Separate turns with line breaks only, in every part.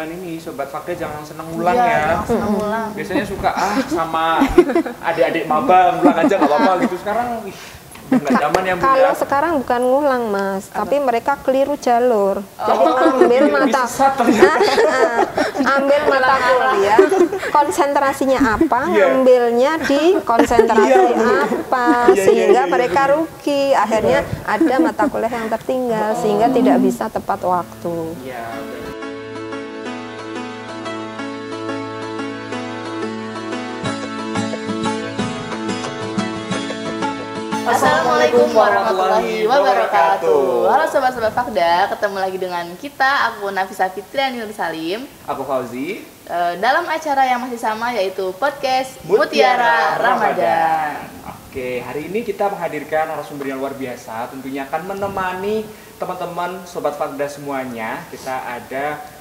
Ini Sobat Fakda jangan seneng ulang ya.
Seneng ulang.
Biasanya suka sama adik-adik maba ngulang aja nggak apa-apa gitu. Sekarang udah nggak zaman ya Bu.
Kalau sekarang bukan ngulang Mas, tapi mereka keliru jalur. Jadi ambil mata kuliah, konsentrasinya apa, ngambilnya di konsentrasi apa, sehingga mereka rugi. Akhirnya ada mata kuliah yang tertinggal sehingga tidak bisa tepat waktu.
Assalamualaikum warahmatullahi wabarakatuh. Halo sobat-sobat Fakda, ketemu lagi dengan kita. Aku Nafisa Fitriani Nur Salim.
Aku Fauzi.
Dalam acara yang masih sama, yaitu podcast Mutiara Ramadan.
Oke, hari ini kita menghadirkan narasumber yang luar biasa. Tentunya akan menemani teman-teman Sobat Fakda semuanya. Kita ada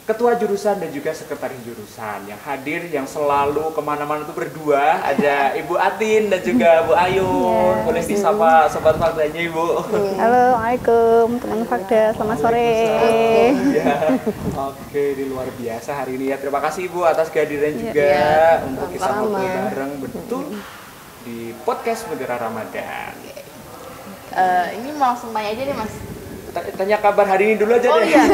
Ketua Jurusan dan juga Sekretaris Jurusan yang hadir, yang selalu kemana-mana itu berdua. Ada Ibu Atin dan juga Bu Ayun. Boleh disapa Sobat Fakdanya Ibu.
Halo, Waalaikumsalam teman Fakda, selamat sore.
Ya. Oke, ini luar biasa hari ini ya. Terima kasih Ibu atas kehadiran juga untuk kita ngobrol bareng betul di podcast Mutiara Ramadan.
Ini mau langsung tanya aja nih Mas.
Tanya kabar hari ini dulu aja deh.
Iya.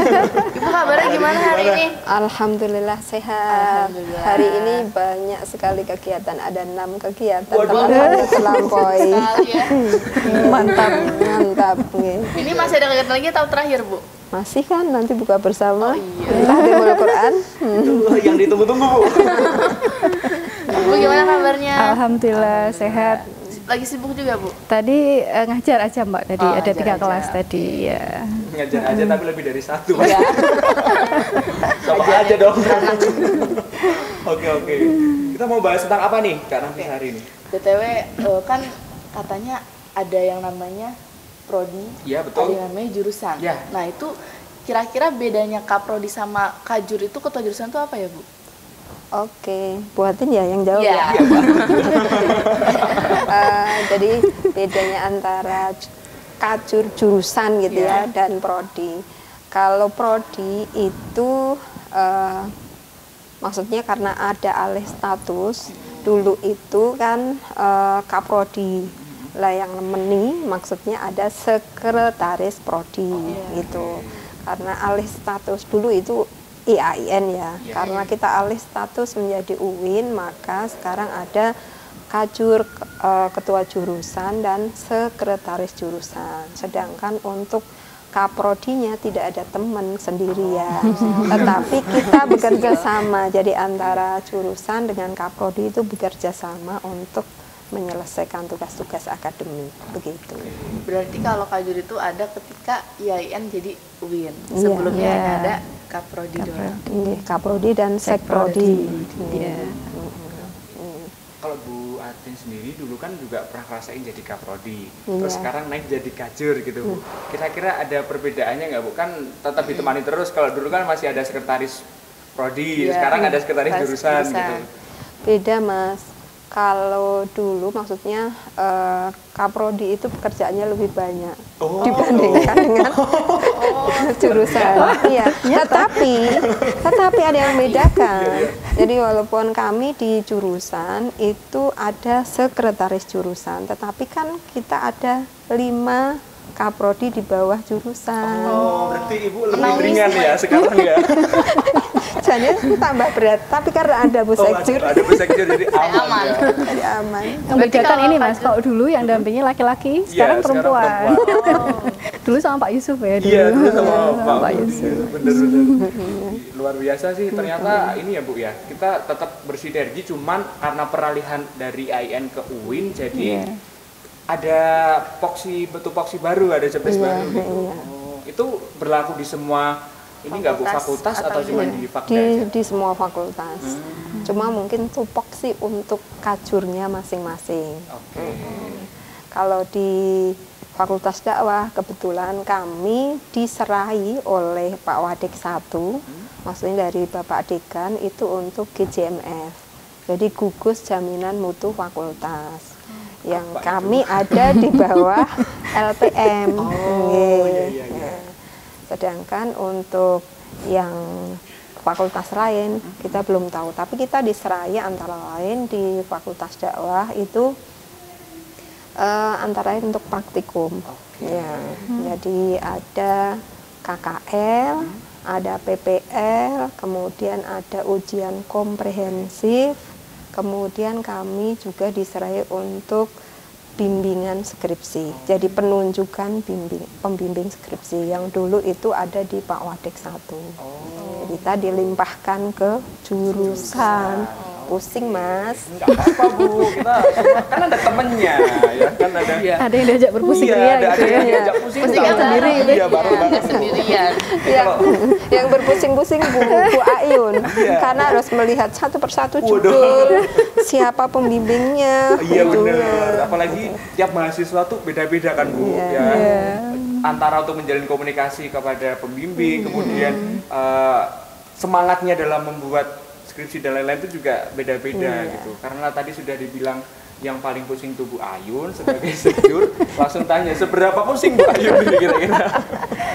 Ibu kabarnya gimana hari ini?
Alhamdulillah sehat.
Alhamdulillah.
Hari ini banyak sekali kegiatan, ada 6 kegiatan teman-teman terlampaui.
Ya.
Mantap.
Ini masih ada kegiatan lagi atau terakhir Bu?
Masih kan nanti buka bersama.
Iya.
Tahfidz Quran.
Itu yang ditunggu-tunggu Bu.
Bu gimana kabarnya?
Alhamdulillah sehat.
Lagi sibuk juga Bu?
Tadi ngajar aja Mbak, tadi ada 3 kelas tadi ya.
Ngajar aja tapi lebih dari 1.
Iya.
Sama aja dong. Oke. Kita mau bahas tentang apa nih Kak Nafis hari ini?
BTW kan katanya ada yang namanya prodi,
Iya betul.
ada yang namanya jurusan.
Ya.
Nah itu kira-kira bedanya Kaprodi sama Kajur itu ketua jurusan itu apa ya Bu?
Oke, buatin ya yang jawab
Iya.
ya. Jadi bedanya antara kajur jurusan gitu ya dan prodi. Kalau prodi itu maksudnya karena ada alih status, dulu itu kan kaprodi lah yang nemeni, maksudnya ada sekretaris prodi gitu. Karena alih status dulu itu IAIN ya, karena kita alih status menjadi UIN, maka sekarang ada kajur, ketua jurusan dan sekretaris jurusan. Sedangkan untuk kaprodinya tidak ada teman sendirian, tetapi kita bekerja sama. Jadi antara jurusan dengan kaprodi itu bekerja sama untuk menyelesaikan tugas-tugas akademik begitu.
Berarti kalau Kajur itu ada ketika IAIN jadi UIN. Sebelumnya ada Kaprodi doang.
Kaprodi dan sekprodi.
Kalau Bu Atin sendiri dulu kan juga pernah ngerasain jadi kaprodi, terus sekarang naik jadi kajur gitu. Kira-kira ada perbedaannya nggak Bu? Kan tetap ditemani terus. Kalau dulu kan masih ada sekretaris prodi, sekarang ada sekretaris jurusan gitu.
Beda Mas. Kalau dulu maksudnya kaprodi itu pekerjaannya lebih banyak dibandingkan dengan jurusan. Iya. Tetapi ada yang membedakan. Jadi walaupun kami di jurusan itu ada sekretaris jurusan, tetapi kan kita ada 5 kaprodi di bawah jurusan.
Oh, berarti Ibu lebih ringan ya sekarang ya?
Jadi tambah berat, tapi karena ada Bu Sekjur.
Ada Bu Sekjur jadi aman.
Jadi aman.
Membedakan ini Mas, kalau dulu yang dampingi laki-laki, sekarang perempuan. Dulu sama Pak Yusuf ya dulu.
Iya, dulu sama
Pak Yusuf.
Bener. Luar biasa sih ternyata ini ya Bu ya. Kita tetap bersinergi, cuman karena peralihan dari IAIN ke UIN jadi ada poksi baru, ada jobdesk baru gitu. Itu berlaku di semua ini nggak Bu fakultas atau cuma di Fakda?
Di semua fakultas. Cuma mungkin tupoksi untuk kajurnya masing-masing. Kalau di Fakultas Dakwah kebetulan kami diserahi oleh Pak Wadik 1, maksudnya dari Bapak Dekan itu untuk GJMF. Jadi gugus jaminan mutu fakultas. Yang kami ada di bawah LPM. Sedangkan untuk yang fakultas lain kita belum tahu, tapi kita di Seraya antara lain di Fakultas Dakwah itu antara lain untuk praktikum. Ya, jadi ada KKL, ada PPL, kemudian ada ujian komprehensif, kemudian kami juga di Seraya untuk bimbingan skripsi. Jadi penunjukan pembimbing skripsi yang dulu itu ada di Pak Wadek 1. Kita dilimpahkan ke jurusan. Pusing Mas.
Enggak apa-apa Bu, kita kan ada temennya ya kan ada.
Ada yang diajak berpusing ria
ada
gitu
yang
ya.
diajak pusing
sendiri gitu.
Iya, bareng-bareng.
Nggak sendirian.
Yang berpusing-pusing Bu Ayun, karena harus melihat satu persatu judul, siapa pembimbingnya.
Iya
gitu.
benar. Apalagi tiap mahasiswa tuh beda-beda kan Bu. Ya. Antara untuk menjalin komunikasi kepada pembimbing, kemudian semangatnya dalam membuat skripsi dan lain-lain itu juga beda-beda gitu. Karena tadi sudah dibilang yang paling pusing tuh Bu Ayun sebagai sekjur, langsung tanya seberapa pusing Bu Ayun ini kira-kira?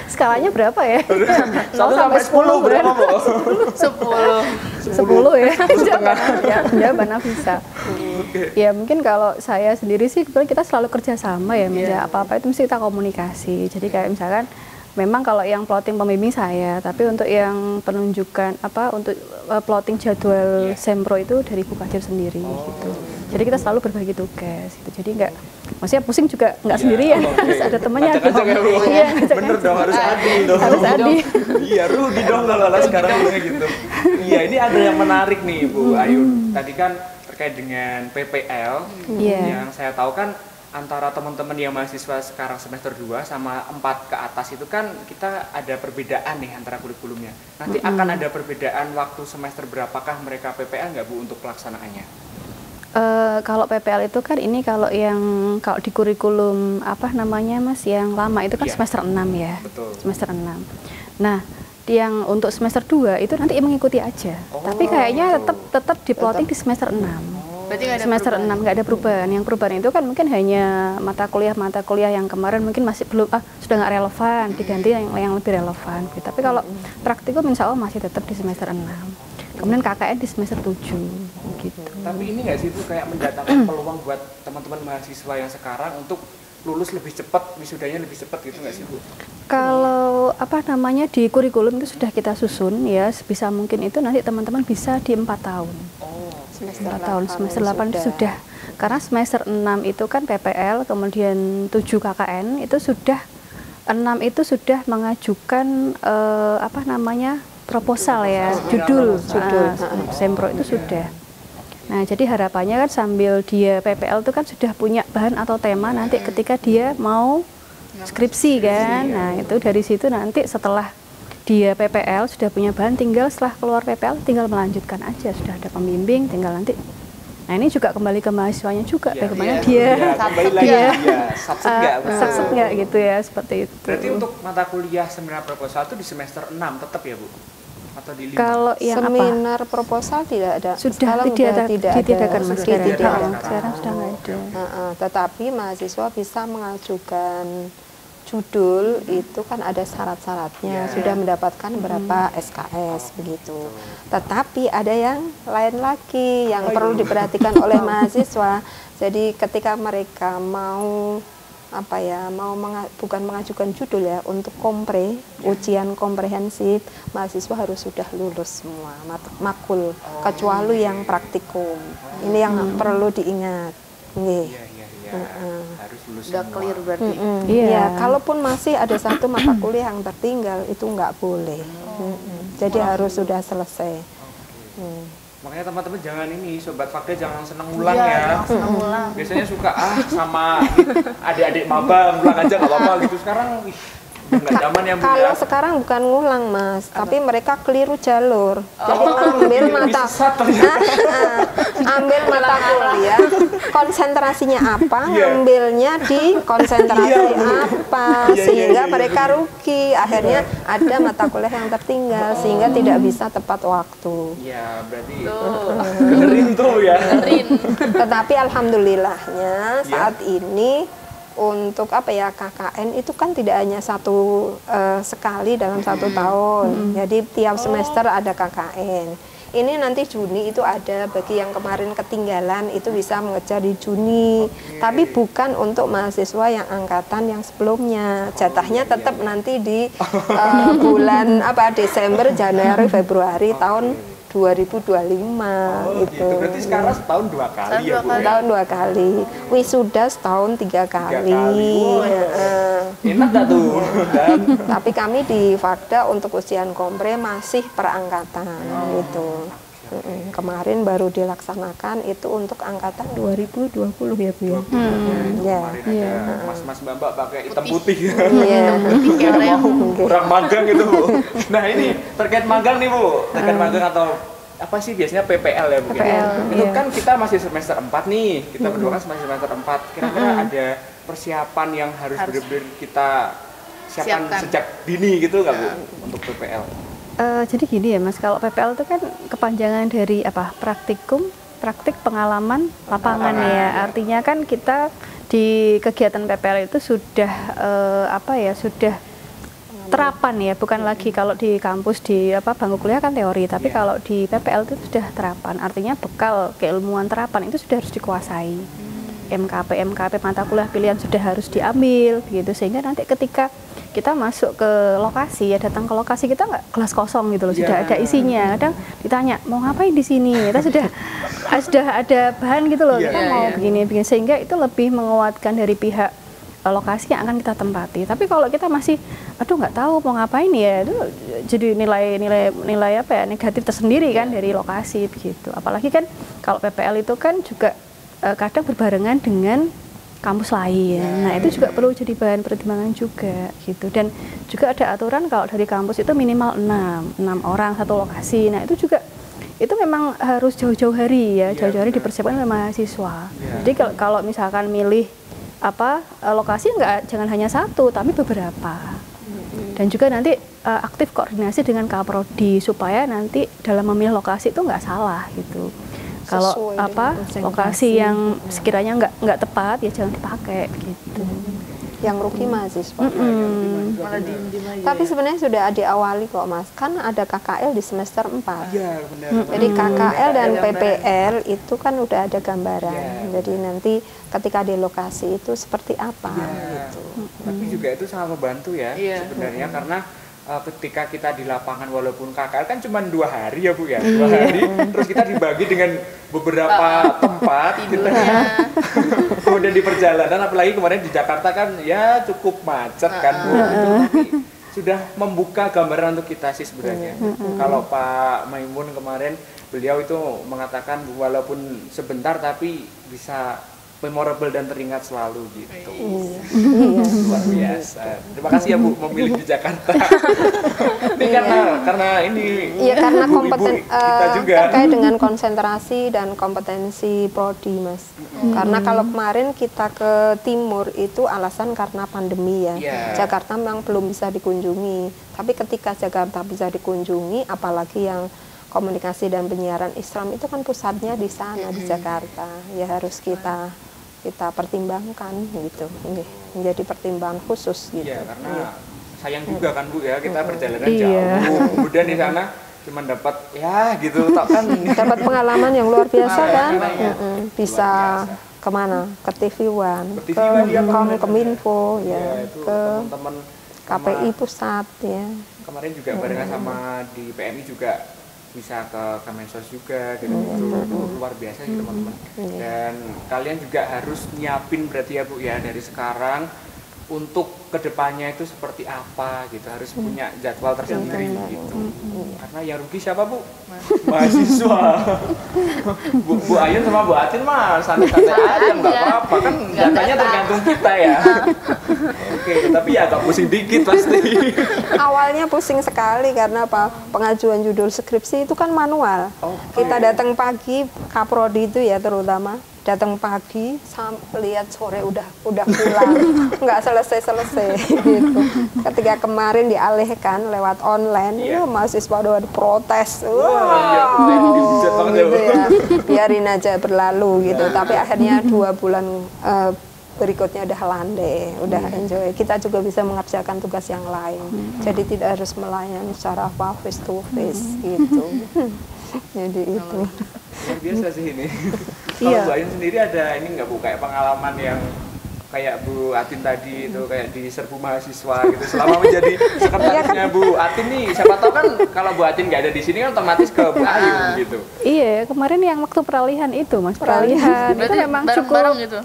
Skalanya berapa ya?
1 sampai 10 berapa Bu?
10.
10 ya. Jawaban Nafisa. Ya mungkin kalau saya sendiri sih kebetulan kita selalu kerjasama ya, misalnya apa-apa itu mesti kita komunikasi. Jadi kayak misalkan memang kalau yang plotting pembimbing saya, tapi untuk yang penunjukan untuk plotting jadwal sempro itu dari Bu Kadir sendiri gitu. Jadi kita selalu berbagi tugas gitu. Jadi maksudnya pusing juga nggak sendirian, harus ada temannya.
Iya, bener dong, harus adil dong.
Harus adil.
Iya, rugi dong kalau sekarang gitu. Iya, ini ada yang menarik nih Bu Ayun. Tadi kan terkait dengan PPL, yang saya tahu kan antara teman-teman yang mahasiswa sekarang semester 2 sama 4 ke atas itu kan kita ada perbedaan nih antara kurikulumnya. Nanti akan ada perbedaan waktu semester berapakah mereka PPL nggak Bu untuk pelaksanaannya?
Kalau PPL itu kan ini kalau di kurikulum Mas yang lama itu kan semester 6 ya.
Betul.
Semester 6. Nah, yang untuk semester 2 itu nanti mengikuti aja. Tapi kayaknya tetap diploting di semester 6.
Berarti nggak ada
semester 6 nggak ada perubahan. Yang perubahan itu kan mungkin hanya mata kuliah yang kemarin mungkin masih belum sudah nggak relevan, diganti yang lebih relevan. Tapi kalau praktikum insya Allah masih tetap di semester 6. Kemudian KKN di semester 7 gitu.
Tapi ini nggak sih itu kayak mendatangkan peluang buat teman-teman mahasiswa yang sekarang untuk lulus lebih cepat, wisudanya lebih cepat gitu nggak sih Bu?
Kalau di kurikulum itu sudah kita susun ya, sebisa mungkin itu nanti teman-teman bisa di 4 tahun. Semester 8 itu sudah. Karena semester 6 itu kan PPL, kemudian 7 KKN itu sudah 6 itu sudah mengajukan proposal ya, judul sempro itu sudah. Nah, jadi harapannya kan sambil dia PPL itu kan sudah punya bahan atau tema nanti ketika dia mau skripsi kan. Nah, itu dari situ nanti setelah dia PPL sudah punya bahan, tinggal setelah keluar PPL tinggal melanjutkan aja, sudah ada pembimbing, tinggal nanti. Nah, ini juga kembali ke mahasiswanya juga, bagaimana dia subset nggak gitu ya, seperti itu.
Berarti untuk mata kuliah seminar proposal itu di semester 6 tetap ya Bu? Atau di 5?
Kalau yang
seminar proposal tidak ada.
Sudah ditiadakan Mas sekarang sudah nggak ada.
Tetapi mahasiswa bisa mengajukan judul itu kan ada syarat-syaratnya, sudah mendapatkan berapa SKS begitu. Tetapi ada yang lain lagi yang perlu diperhatikan oleh mahasiswa. Jadi ketika mereka mau bukan mengajukan judul ya, untuk ujian komprehensif, mahasiswa harus sudah lulus semua makul, kecuali yang praktikum. Ini yang perlu diingat.
Harus lulus
udah
semua.
clear berarti.
Iya, kalaupun masih ada satu mata kuliah yang tertinggal itu nggak boleh. Jadi harus sudah selesai.
Makanya teman-teman jangan sobat fakta jangan seneng ulang ya.
Seneng ulang.
Biasanya suka sama adik-adik maba ngulang aja nggak apa-apa gitu. Sekarang nggak zaman ya Bu.
Kalau sekarang bukan ngulang Mas, tapi mereka keliru jalur. Jadi ambil mata kuliah, konsentrasinya apa, ngambilnya di konsentrasi apa, sehingga mereka rugi. Akhirnya ada mata kuliah yang tertinggal sehingga tidak bisa tepat waktu.
Iya, berarti dengerin tuh ya.
Tetapi alhamdulillahnya saat ini untuk apa ya, KKN itu kan tidak hanya sekali dalam 1 tahun. Jadi tiap semester ada KKN. Ini nanti Juni itu ada, bagi yang kemarin ketinggalan itu bisa mengejar di Juni. Tapi bukan untuk mahasiswa yang angkatan yang sebelumnya. Jatahnya tetap nanti di bulan Desember, Januari, Februari tahun 2025 gitu.
Berarti sekarang setahun 2 kali ya, Bu?
Setahun 2 kali. Wisuda setahun 3 kali.
Enak gak tuh?
Tapi kami di Fakda untuk ujian kompre masih perangkatan gitu. Kemarin baru dilaksanakan itu untuk angkatan 2020 ya, Bu ya.
Kemarin ada mas-mas mbak pakai hitam putih.
Iya.
Kurang magang gitu, Bu. Nah, ini terkait magang nih, Bu. Terkait magang atau apa sih biasanya PPL ya, Bu?
PPL,
itu
iya.
kan kita masih semester 4 nih. Kita berdua kan masih semester 4. Kira-kira ada persiapan yang harus benar-benar kita siapkan sejak dini gitu nggak, Bu, untuk PPL?
Jadi gini ya Mas, kalau PPL itu kan kepanjangan dari praktik pengalaman lapangan ya. Artinya kan kita di kegiatan PPL itu sudah sudah terapan ya, bukan lagi kalau di kampus di bangku kuliah kan teori, tapi kalau di PPL itu sudah terapan. Artinya bekal keilmuan terapan itu sudah harus dikuasai. MKP mata kuliah pilihan sudah harus diambil begitu, sehingga nanti ketika kita masuk ke lokasi ya, datang ke lokasi kita nggak kelas kosong gitu loh, sudah ada isinya. Kadang ditanya mau ngapain di sini, kita sudah ada bahan gitu loh, kita mau begini, sehingga itu lebih menguatkan dari pihak lokasi yang akan kita tempati. Tapi kalau kita masih nggak tahu mau ngapain ya, itu jadi nilai negatif tersendiri kan dari lokasi begitu. Apalagi kan kalau PPL itu kan juga kadang berbarengan dengan kampus lain. Nah, itu juga perlu jadi bahan pertimbangan juga gitu. Dan juga ada aturan kalau dari kampus itu minimal 6 orang satu lokasi. Nah, itu juga itu memang harus jauh-jauh hari ya, jauh-jauh hari dipersiapkan oleh mahasiswa. Jadi kalau misalkan milih lokasi jangan hanya satu, tapi beberapa. Dan juga nanti aktif koordinasi dengan Kaprodi supaya nanti dalam memilih lokasi itu nggak salah gitu. Kalau lokasi yang sekiranya nggak tepat ya jangan dipakai gitu.
Yang rugi mahasiswa. Tapi sebenarnya sudah diawali kok, Mas. Kan ada KKL di semester 4.
Iya, benar.
Jadi KKL dan PPL itu kan udah ada gambaran. Jadi nanti ketika di lokasi itu seperti apa gitu.
Tapi juga itu sangat membantu ya sebenarnya, karena ketika kita di lapangan, walaupun KKL kan cuma 2 hari ya, Bu ya, 2 hari, terus kita dibagi dengan beberapa tempat gitu. Kemudian di perjalanan, apalagi kemarin di Jakarta kan ya cukup macet kan, Bu. Tapi sudah membuka gambaran untuk kita sih sebenarnya. Kalau Pak Maimun kemarin, beliau itu mengatakan walaupun sebentar tapi bisa memorable dan teringat selalu gitu. Luar biasa. Terima kasih ya, Bu, memilih di Jakarta. Ini karena ini.
Iya, karena kompeten
kita juga
terkait dengan konsentrasi dan kompetensi prodi, Mas. Karena kalau kemarin kita ke timur itu alasan karena pandemi ya. Jakarta memang belum bisa dikunjungi. Tapi ketika Jakarta bisa dikunjungi, apalagi yang komunikasi dan penyiaran Islam itu kan pusatnya di sana, di Jakarta. Ya harus kita pertimbangkan gitu, menjadi pertimbangan khusus gitu.
Iya, karena sayang juga kan, Bu ya, kita perjalanan jauh, kemudian di sana cuma dapat gitu, kan
dapat pengalaman yang luar biasa kan, bisa kemana, ke TV One, ke Kominfo ya, ke KPI pusat ya.
Kemarin juga barengan sama di PMI juga bisa ke Kemensos juga gitu, luar biasa sih teman-teman. Dan kalian juga harus nyiapin berarti ya, Bu ya, dari sekarang untuk kedepannya itu seperti apa gitu, harus punya jadwal tersendiri gitu. Karena yang rugi siapa, Bu? Mahasiswa. Bu Ayun sama Bu Atin mah santai-santai aja, nggak apa-apa kan, datanya tergantung kita ya. Oke, tapi ya agak pusing dikit pasti.
Awalnya pusing sekali karena pengajuan judul skripsi itu kan manual. Kita datang pagi, Kaprodi itu ya terutama datang pagi sampai lihat sore udah pulang, nggak selesai gitu. Ketika kemarin dialihkan lewat online, mahasiswa udah protes, gitu ya, biarin aja berlalu gitu. Tapi akhirnya 2 bulan berikutnya udah landai, udah enjoy. Kita juga bisa mengerjakan tugas yang lain. Jadi tidak harus melayani secara face to face gitu. Jadi itu.
Luar biasa sih ini. Kalau
Iya.
Bu Ayun sendiri ada ini nggak Bu, kayak pengalaman yang kayak Bu Atin tadi itu kayak di serbu mahasiswa gitu selama menjadi sekretarisnya Bu Atin nih, siapa tahu kan kalau Bu Atin nggak ada di sini kan otomatis ke Bu Ayun gitu.
Iya, kemarin yang waktu peralihan itu Mas, peralihan itu
Berarti
memang
bareng-bareng
cukup.
gitu.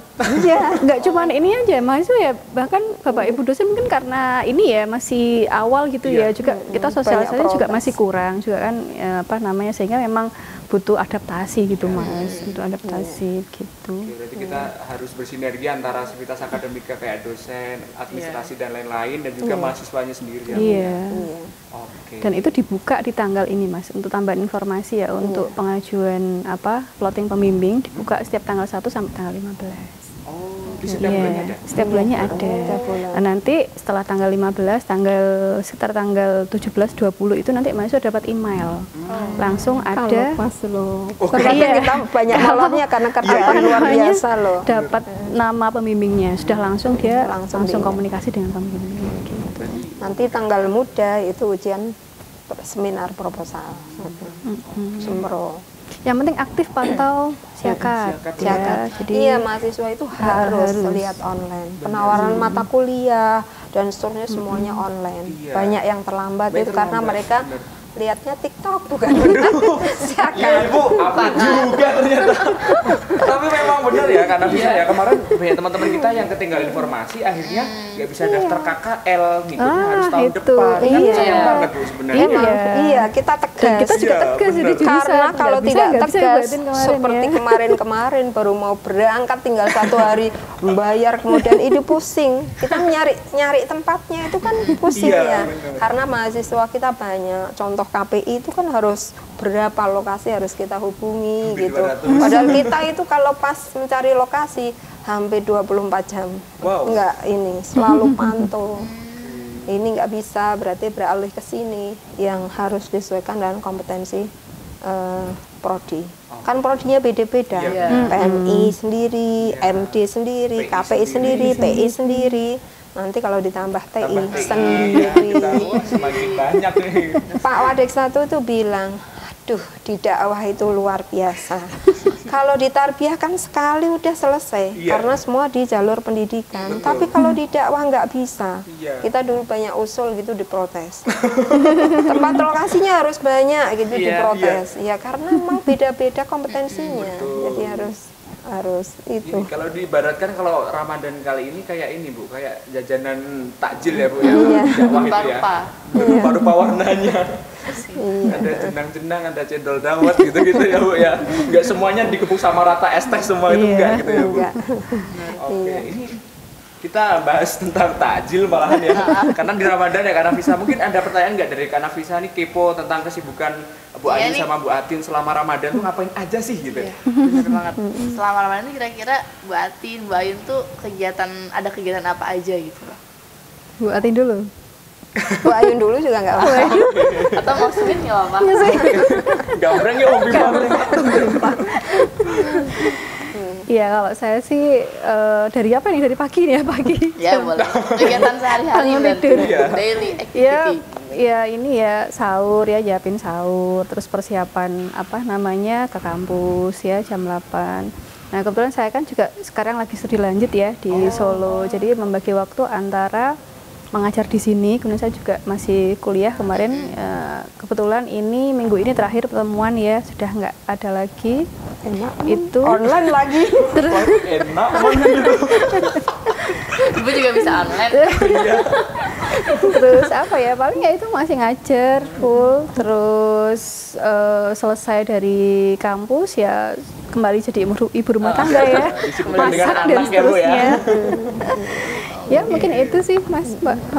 Iya, nggak cuman ini aja mahasiswa ya, bahkan Bapak Ibu dosen mungkin karena ini ya masih awal gitu
Iya.
ya, juga kita sosialisasi juga
protes.
masih kurang juga kan, apa namanya, sehingga memang butuh adaptasi gitu Mas, untuk adaptasi gitu.
Oke, berarti kita harus bersinergi antara aktivitas akademika kayak dosen, administrasi dan lain-lain dan juga mahasiswanya sendiri ya. Bu, ya?
Iya.
Iya.
Oke.
Dan itu dibuka di tanggal ini Mas, untuk tambahan informasi ya, untuk pengajuan apa plotting pembimbing dibuka setiap tanggal 1 sampai tanggal 15.
Oh, di setiap bulannya ada.
Setiap bulannya ada.
Setiap bulan.
Nah, nanti setelah tanggal 15, sekitar tanggal 17, 20 itu nanti mahasiswa dapat email. Langsung ada
Pas loh.
Oh,
Ternyata
iya.
kita banyak molornya karena kerjaan luar
namanya,
biasa loh.
dapat nama pembimbingnya. Sudah langsung dia
Langsung
langsung
di-
komunikasi dengan pembimbing gitu.
Nanti tanggal muda itu ujian seminar proposal. Sembro.
Yang penting aktif pantau siakat.
siakat,
Ya, jadi
Iya, mahasiswa itu harus lihat online. Penawaran mata kuliah dan seterusnya semuanya online.
Iya.
Banyak yang terlambat
Banyak
itu karena
terlambat,
mereka
bener.
lihatnya TikTok bukan siakat.
Iya Ibu, apa juga ternyata. Tapi memang benar ya, karena bisa ya kemarin banyak teman-teman kita yang ketinggalan informasi akhirnya nggak bisa daftar KKL, ngikutnya harus tahun
itu.
depan. Kan
Iya.
sayang banget Bu sebenarnya.
Iya, kita tegas.
Dan kita juga
Iya,
tegas
bener.
jadi jurusan.
Karena kalau tidak
nggak bisa
tegas
buatin kemarin
seperti
ya.
kemarin-kemarin baru mau berangkat tinggal 1 hari membayar kemudian itu pusing. Kita nyari tempatnya itu kan pusing
Iya,
ya.
bener.
Karena mahasiswa kita banyak. Contoh KPI itu kan harus berapa lokasi harus kita hubungi
Hampir
gitu.
200.
Padahal kita itu kalau pas mencari lokasi hampir 24 jam.
Wow.
Enggak ini selalu pantau. Ini nggak bisa, berarti beralih ke sini yang harus disesuaikan dengan kompetensi prodi. Kan prodinya beda-beda.
Iya.
PMI sendiri,
Iya.
MD sendiri,
PI
KPI sendiri,
sendiri.
PI sendiri. Nanti kalau ditambah TI
Tambah TI, ya,
sendiri.
kita wah, semakin banyak nih.
Pak Wadek satu itu bilang, aduh di dakwah itu luar biasa. Kalau di tarbiyah kan sekali udah selesai,
Iya.
karena semua di jalur pendidikan. Tapi kalau di dakwah nggak bisa.
Iya.
Kita dulu banyak usul gitu diprotes. Tempat lokasinya harus banyak gitu
Iya,
diprotes. Ya karena memang beda-beda kompetensinya.
Betul.
Jadi harus itu.
Ini kalau diibaratkan kalau Ramadan kali ini kayak ini Bu, kayak jajanan takjil ya Bu ya.
Iya.
Dakwah itu ya.
Rupa-rupa.
Rupa-rupa warnanya.
Iya.
Ada jenang-jenang, ada cendol dawet gitu-gitu ya Bu ya. Enggak semuanya dikepung sama rata es teh semua itu
Iya.
enggak gitu ya Bu.
Enggak.
Oke, ini kita bahas tentang takjil malahan ya. Karena di Ramadan ya Kak Nafisa. Mungkin ada pertanyaan nggak dari Kak Nafisa nih kepo tentang kesibukan Bu
Iya
Ayu
nih.
sama Bu Atin selama Ramadan tuh ngapain aja sih gitu?
Iya, bener banget. Selama Ramadan ini kira-kira Bu Atin, Bu Ayun tuh ada kegiatan apa aja gitu loh.
Bu Atin dulu.
Bu Ayun dulu juga nggak apa-apa.
Atau mau Senin nggak apa-apa.
Gambreng ya hobi banget.
Iya, kalau saya sih dari apa nih? Dari pagi nih ya, pagi.
Ya boleh. Kegiatan sehari-hari
Bangun
berarti.
tidur.
Iya.
Daily
Ya,
activity.
ya ini ya sahur ya, nyiapin sahur, terus persiapan apa namanya ke kampus ya jam 8. Nah, kebetulan saya kan juga sekarang lagi studi lanjut ya di Solo. Jadi membagi waktu antara mengajar di sini, kemudian saya juga masih kuliah kemarin. Kebetulan ini minggu ini terakhir pertemuan ya, sudah nggak ada lagi.
Enak.
Itu
Online lagi.
Wah, enak banget gitu.
Ibu juga bisa online.
Terus apa ya, paling ya itu masih ngajar full, terus selesai dari kampus ya kembali jadi ibu rumah tangga ya,
Disiplin dengan
masak dan
anak ya Bu ya.
seterusnya. Ya mungkin itu sih Mas Mbak.
Bu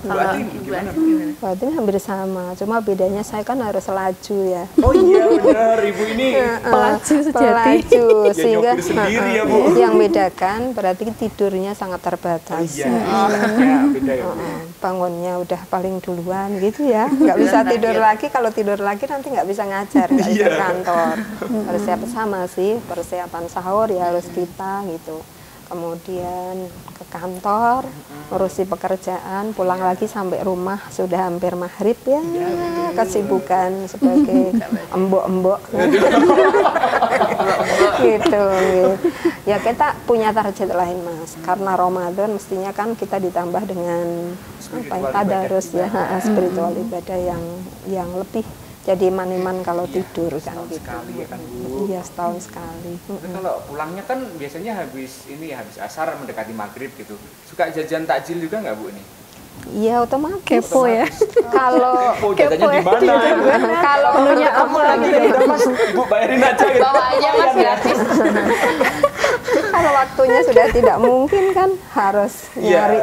Kalau
Atin
Ibu
gimana?
Atin gimana?
Berarti hampir sama, cuma bedanya saya kan harus laju ya.
Oh iya benar, Ibu ini
Pelaju sejati.
Pelaju,
Ya,
sehingga
nyopir sendiri ya, Bu.
yang bedakan berarti tidurnya sangat
oh,
terbatas.
iya, ya, beda ya Bu.
Bangunnya udah paling duluan gitu ya, nggak bisa tidur lagi. Kalau tidur lagi nanti nggak bisa ngajar, nggak bisa
Iya.
kantor. Harus siap sama sih, persiapan sahur ya harus kita gitu. kemudian ke kantor, ngurusi pekerjaan, pulang lagi sampai rumah sudah hampir maghrib ya, kesibukan sebagai embok-embok gitu. Ya kita punya target lain Mas, karena Ramadan mestinya kan kita ditambah dengan tadarus ya, spiritual ibadah yang lebih jadi iman-iman kalau tidur kan gitu.
Sekali ya kan Bu.
Iya, setahun sekali.
Tapi kalau pulangnya kan biasanya habis asar mendekati maghrib gitu. Suka jajan takjil juga nggak Bu ini?
Iya, otomatis.
Kepo ya.
Kalau
Jajannya di mana?
kalau
Menunya apa gitu ya.
Udah Mas, Bu bayarin aja gitu.
Bawa aja Mas gratis.
kalau waktunya sudah tidak mungkin kan harus nyari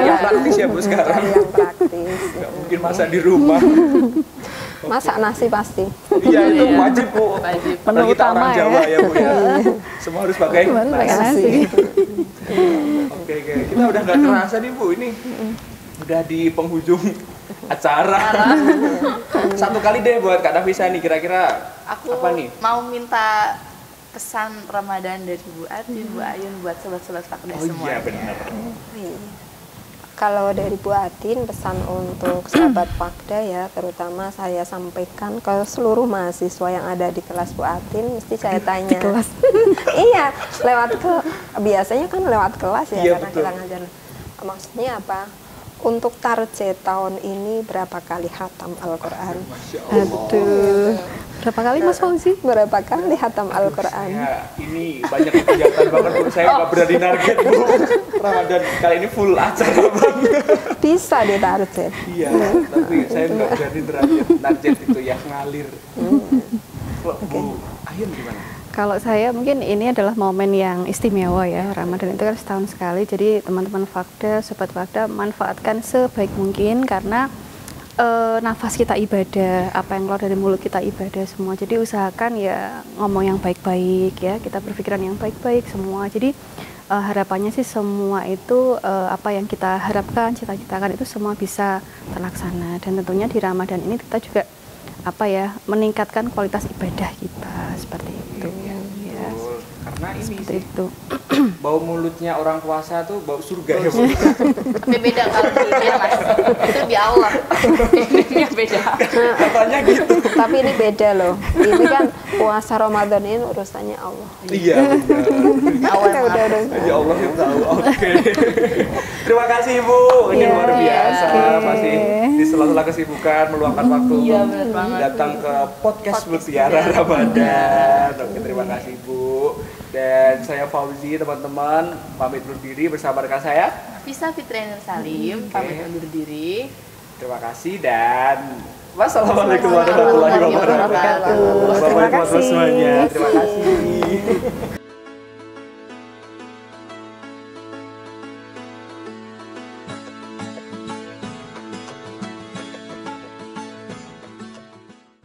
yang praktis ya Bu sekarang.
Cari yang praktis.
Nggak mungkin masak di rumah.
Masak nasi pasti.
Iya itu wajib Bu.
Wajib.
Padahal kita
utama
orang
ya.
Jawa ya Bu ya. Semua harus pakai
Baru pakai
nasi.
nasi.
Oke, kita udah nggak kerasa nih Bu ini. Udah di penghujung acara. Satu kali deh buat Kak Nafisa nih kira-kira
Aku
apa nih?
mau minta pesan Ramadan dari Bu Atin, Bu Ayun buat sobat-sobat Fakda
Oh
semua.
iya benar.
Kalau dari Bu Atin, pesan untuk sahabat Fakda ya, terutama saya sampaikan ke seluruh mahasiswa yang ada di kelas Bu Atin, mesti saya tanya.
Di kelas.
Iya, biasanya kan lewat kelas ya,
Iya,
karena
betul.
kita ngajar. Maksudnya apa? Untuk target tahun ini berapa kali hatam Al-Quran?
Masya Allah.
Aduh. Berapa kali Mas Fauzi?
Berapa kali hatam Al-Quran?
Ya, ini banyak kegiatan banget Bu. Saya nggak berani target Bu. Ramadan kali ini full acara banget.
Bisa ditarget.
Iya, tapi saya nggak berani target itu ya ngalir. Kalau Bu Ayun gimana?
Kalau saya mungkin ini adalah momen yang istimewa ya. Ramadan itu kan setahun sekali. Jadi teman-teman Fakda, sobat Fakda manfaatkan sebaik mungkin karena nafas kita ibadah, apa yang keluar dari mulut kita ibadah semua. Jadi usahakan ya ngomong yang baik-baik ya, kita berpikiran yang baik-baik semua. Jadi harapannya sih semua itu apa yang kita harapkan, cita-citakan itu semua bisa terlaksana. Dan tentunya di Ramadan ini kita juga apa ya meningkatkan kualitas ibadah kita seperti itu. Ya.
Betul. Karena ini
Seperti
sih
itu.
bau mulutnya orang puasa tuh bau surga ya Bu.
Tapi beda kalau di dunia Mas. Itu di Allah. Ini beda.
Katanya gitu.
Tapi ini beda loh. Ini kan puasa Ramadan ini urusannya Allah.
Iya benar.
Awal
Ya Allah yang tahu. Oke. Terima kasih Ibu. Ini
Iya,
luar biasa.
oke.
Masih di sela-sela kesibukan meluangkan waktu
Iya,
untuk
benar banget.
datang ke podcast Mutiara Ramadan. Oke, terima kasih Bu. Dan saya Fauzi, teman-teman, pamit undur diri bersama rekan saya.
Bisa Fitriani Salim, pamit undur diri.
Terima kasih dan wassalamualaikum warahmatullahi wabarakatuh.
Wassalamualaikum warahmatullahi wabarakatuh.
Assalamualaikum semuanya. Terima kasih.